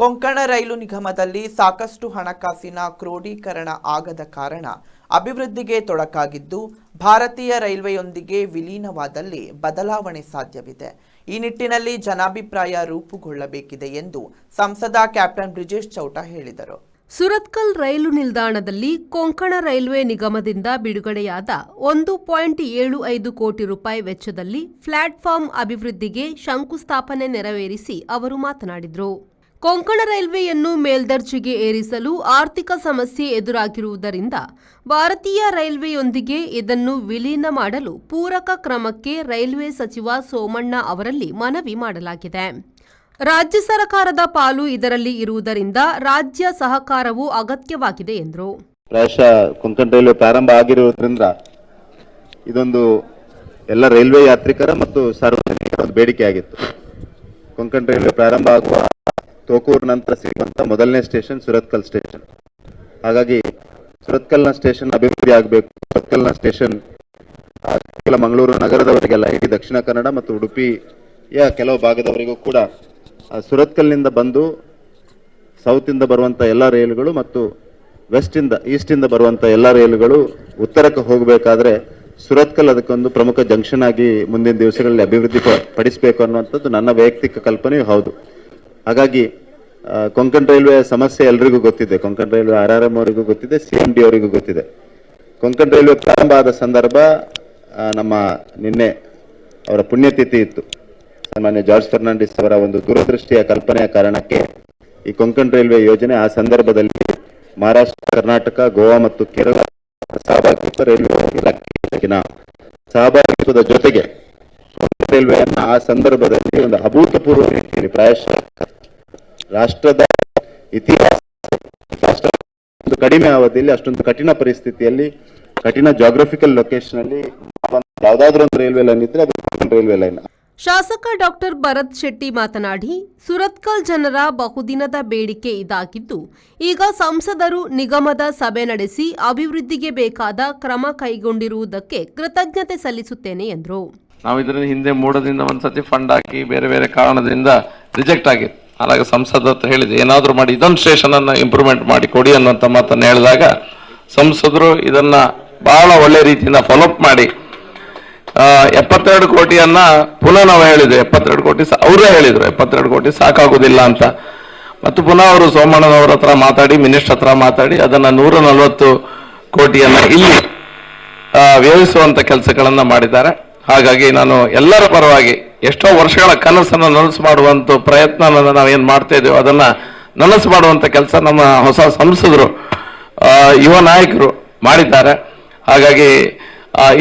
ಕೊಂಕಣ ರೈಲು ನಿಗಮದಲ್ಲಿ ಸಾಕಷ್ಟು ಹಣಕಾಸಿನ ಕ್ರೋಢೀಕರಣ ಆಗದ ಕಾರಣ ಅಭಿವೃದ್ಧಿಗೆ ತೊಡಕಾಗಿದ್ದು, ಭಾರತೀಯ ರೈಲ್ವೆಯೊಂದಿಗೆ ವಿಲೀನವಾದಲ್ಲಿ ಬದಲಾವಣೆ ಸಾಧ್ಯವಿದೆ. ಈ ನಿಟ್ಟಿನಲ್ಲಿ ಜನಾಭಿಪ್ರಾಯ ರೂಪುಗೊಳ್ಳಬೇಕಿದೆ ಎಂದು ಸಂಸದ ಕ್ಯಾಪ್ಟನ್ ಬ್ರಿಜೇಶ್ ಚೌಟ ಹೇಳಿದರು. ಸುರತ್ಕಲ್ ರೈಲು ನಿಲ್ದಾಣದಲ್ಲಿ ಕೊಂಕಣ ರೈಲ್ವೆ ನಿಗಮದಿಂದ ಬಿಡುಗಡೆಯಾದ 1.75 ಕೋಟಿ ರೂಪಾಯಿ ವೆಚ್ಚದಲ್ಲಿ ಪ್ಲಾಟ್ಫಾರ್ಮ್ ಅಭಿವೃದ್ಧಿಗೆ ಶಂಕುಸ್ಥಾಪನೆ ನೆರವೇರಿಸಿ ಅವರು ಮಾತನಾಡಿದರು. ಕೊಂಕಣ ರೈಲ್ವೆಯನ್ನು ಮೇಲ್ದರ್ಜೆಗೆ ಏರಿಸಲು ಆರ್ಥಿಕ ಸಮಸ್ಯೆ ಎದುರಾಗಿರುವುದರಿಂದ ಭಾರತೀಯ ರೈಲ್ವೆಯೊಂದಿಗೆ ಇದನ್ನು ವಿಲೀನ ಮಾಡಲು ಪೂರಕ ಕ್ರಮಕ್ಕೆ ರೈಲ್ವೆ ಸಚಿವ ಸೋಮಣ್ಣ ಅವರಲ್ಲಿ ಮನವಿ ಮಾಡಲಾಗಿದೆ. ರಾಜ್ಯ ಸರ್ಕಾರದ ಪಾಲು ಇದರಲ್ಲಿ ಇರುವುದರಿಂದ ರಾಜ್ಯ ಸಹಕಾರವು ಅಗತ್ಯವಾಗಿದೆ ಎಂದರು. ಪ್ರಾಯಶಃ ಕೊಂಕಣ ರೈಲ್ವೆ ಪ್ರಾರಂಭ ಆಗಿರುವುದರಿಂದ ಇದೊಂದು ಎಲ್ಲ ರೈಲ್ವೆ ಯಾತ್ರಿಕರ ಮತ್ತು ಸಾರ್ವಜನಿಕರ ಬೇಡಿಕೆಯಾಗಿತ್ತು. ಕೊಂಕಣ ರೈಲ್ವೆ ಪ್ರಾರಂಭ ಆಗುವ ತೋಕೂರು ನಂತರ ಸಿಗುವಂತ ಮೊದಲನೇ ಸ್ಟೇಷನ್ ಸುರತ್ಕಲ್ ಸ್ಟೇಷನ್. ಹಾಗಾಗಿ ಸುರತ್ಕಲ್ನ ಸ್ಟೇಷನ್ ಅಭಿವೃದ್ಧಿ ಆಗಬೇಕು. ಸುರತ್ಕಲ್ನ ಸ್ಟೇಷನ್ ಮಂಗಳೂರು ನಗರದವರಿಗೆಲ್ಲ, ಇಡೀ ದಕ್ಷಿಣ ಕನ್ನಡ ಮತ್ತು ಉಡುಪಿಯ ಕೆಲವು ಭಾಗದವರಿಗೂ ಕೂಡ ಸುರತ್ಕಲ್ನಿಂದ ಬಂದು ಸೌತ್ ಇಂದ ಬರುವಂತ ಎಲ್ಲ ರೈಲುಗಳು ಮತ್ತು ಈಸ್ಟ್ ಇಂದ ಬರುವಂತ ಎಲ್ಲ ರೈಲುಗಳು ಉತ್ತರಕ್ಕೆ ಹೋಗಬೇಕಾದ್ರೆ ಸುರತ್ಕಲ್ ಅದಕ್ಕೊಂದು ಪ್ರಮುಖ ಜಂಕ್ಷನ್ ಆಗಿ ಮುಂದಿನ ದಿವಸಗಳಲ್ಲಿ ಅಭಿವೃದ್ಧಿ ಪಡಿಸಬೇಕು ಅನ್ನುವಂಥದ್ದು ನನ್ನ ವೈಯಕ್ತಿಕ ಕಲ್ಪನೆಯೂ ಹೌದು. ಹಾಗಾಗಿ ಕೊಂಕಣ ರೈಲ್ವೆ ಸಮಸ್ಯೆ ಎಲ್ರಿಗೂ ಗೊತ್ತಿದೆ. ಕೊಂಕಣ ರೈಲ್ವೆ RRM ಅವರಿಗೂ ಗೊತ್ತಿದೆ, CMD ಅವರಿಗೂ ಗೊತ್ತಿದೆ. ಕೊಂಕಣ ರೈಲ್ವೆ ಪ್ರಾರಂಭ ಆದ ಸಂದರ್ಭ ನಮ್ಮ ನಿನ್ನೆ ಅವರ ಪುಣ್ಯತಿಥಿ ಇತ್ತು. ಸಾಮಾನ್ಯ ಜಾರ್ಜ್ ಫರ್ನಾಂಡಿಸ್ ಅವರ ಒಂದು ದೂರದೃಷ್ಟಿಯ ಕಲ್ಪನೆಯ ಕಾರಣಕ್ಕೆ ಈ ಕೊಂಕಣ ರೈಲ್ವೆ ಯೋಜನೆ ಆ ಸಂದರ್ಭದಲ್ಲಿ ಮಹಾರಾಷ್ಟ್ರ, ಕರ್ನಾಟಕ, ಗೋವಾ ಮತ್ತು ಕೇರಳ ಸಹಭಾಗಿತ್ವ ರೈಲ್ವೆ ಇಲಾಖೆಯ ಸಹಭಾಗಿತ್ವದ ಜೊತೆಗೆ ರೈಲ್ವೆಯನ್ನು ಆ ಸಂದರ್ಭದಲ್ಲಿ ಒಂದು ಅಭೂತಪೂರ್ವ ರೀತಿಯಲ್ಲಿ ಪ್ರಾಯಶಃ ರಾಷ್ಟ್ರದ ಇತಿಹಾಸ ಕಡಿಮೆ ಅವಧಿಯಲ್ಲಿ ಅಷ್ಟೊಂದು ಕಠಿಣ ಪರಿಸ್ಥಿತಿಯಲ್ಲಿ, ಕಠಿಣ ಜಾಗ್ರಫಿಕಲ್ ಲೊಕೇಶನ್ ಅಲ್ಲಿ ಯಾವುದಾದ್ರೂ ಒಂದು ರೈಲ್ವೆ ಲೈನ್ ಇದ್ರೆ ಅದು ರೈಲ್ವೆ ಲೈನ್. ಶಾಸಕ ಡಾಕ್ಟರ್ ಭರತ್ ಶೆಟ್ಟಿ ಮಾತನಾಡಿ, ಸುರತ್ಕಲ್ ಜನರ ಬಹುದಿನದ ಬೇಡಿಕೆ ಇದಾಗಿದ್ದು, ಈಗ ಸಂಸದರು ನಿಗಮದ ಸಭೆ ನಡೆಸಿ ಅಭಿವೃದ್ಧಿಗೆ ಬೇಕಾದ ಕ್ರಮ ಕೈಗೊಂಡಿರುವುದಕ್ಕೆ ಕೃತಜ್ಞತೆ ಸಲ್ಲಿಸುತ್ತೇನೆ ಎಂದರು. ನಾವು ಇದರಿಂದ ಹಿಂದೆ ಮೂಡದಿಂದ ಒಂದ್ಸತಿ ಫಂಡ್ ಹಾಕಿ ಬೇರೆ ಬೇರೆ ಕಾರಣದಿಂದ ರಿಜೆಕ್ಟ್ ಆಗಿತ್ತು. ಹಾಗಾಗಿ ಸಂಸದ ಹತ್ರ ಹೇಳಿದೆ, ಏನಾದರೂ ಮಾಡಿ ಇದೊಂದು ಸ್ಟೇಷನ್ ಅನ್ನ ಇಂಪ್ರೂವ್ಮೆಂಟ್ ಮಾಡಿ ಕೊಡಿ ಅನ್ನೋಂಥ ಮಾತನ್ನು ಹೇಳಿದಾಗ ಸಂಸದರು ಇದನ್ನ ಬಹಳ ಒಳ್ಳೆ ರೀತಿಯಿಂದ ಫಾಲೋಅಪ್ ಮಾಡಿ 72 ಕೋಟಿಯನ್ನ ಪುನಃ ನಾವು ಹೇಳಿದ್ವಿ. 72 ಕೋಟಿ ಅವರೇ ಹೇಳಿದ್ರು 72 ಕೋಟಿ ಸಾಕಾಗುದಿಲ್ಲ ಅಂತ. ಮತ್ತು ಪುನಃ ಅವರು ಸೋಮಣ್ಣನವರ ಹತ್ರ ಮಾತಾಡಿ, ಮಿನಿಸ್ಟರ್ ಹತ್ರ ಮಾತಾಡಿ ಅದನ್ನ 140 ಕೋಟಿಯನ್ನ ಇಲ್ಲಿ ವ್ಯಯಿಸುವಂತ ಕೆಲಸಗಳನ್ನ ಮಾಡಿದ್ದಾರೆ. ಹಾಗಾಗಿ ನಾನು ಎಲ್ಲರ ಪರವಾಗಿ ಎಷ್ಟೋ ವರ್ಷಗಳ ಕನಸನ್ನು ನನಸು ಮಾಡುವಂತ ಪ್ರಯತ್ನ ನಾವೇನ್ ಮಾಡ್ತಾ ಇದ್ದೇವೆ ಅದನ್ನ ನನಸು ಮಾಡುವಂತ ಕೆಲಸ ನಮ್ಮ ಹೊಸ ಸಂಸದರು, ಯುವ ನಾಯಕರು ಮಾಡಿದ್ದಾರೆ. ಹಾಗಾಗಿ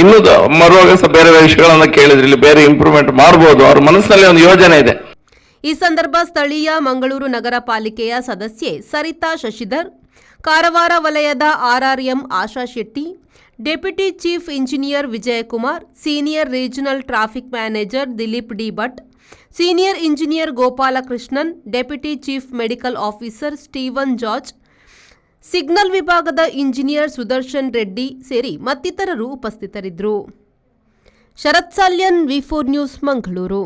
ಇನ್ನೂ ಮರುವಾಗ ಬೇರೆ ವಿಷಯಗಳನ್ನ ಕೇಳಿದ್ರೆ ಇಲ್ಲಿ ಬೇರೆ ಇಂಪ್ರೂವ್ಮೆಂಟ್ ಮಾಡಬಹುದು, ಅವ್ರ ಮನಸ್ಸಿನಲ್ಲಿ ಒಂದು ಯೋಜನೆ ಇದೆ. ಈ ಸಂದರ್ಭ ಸ್ಥಳೀಯ ಮಂಗಳೂರು ನಗರ ಪಾಲಿಕೆಯ ಸದಸ್ಯೆ ಸರಿತಾ ಶಶಿಧರ್, ಕಾರವಾರ ವಲಯದ RRM Asha Shetty, deputy chief engineer Vijayakumar, senior regional traffic manager Dilip D Bhat, senior engineer Gopalakrishnan, deputy chief medical officer Steven George, signal ವಿಭಾಗದ ಇಂಜಿನಿಯರ್ ಸುದರ್ಶನ್ ರೆಡ್ಡಿ ಸೇರಿ ಮತ್ತಿತರರು ಉಪಸ್ಥಿತರಿದ್ದರು. Sharath Salian, V4 news, Mangaluru.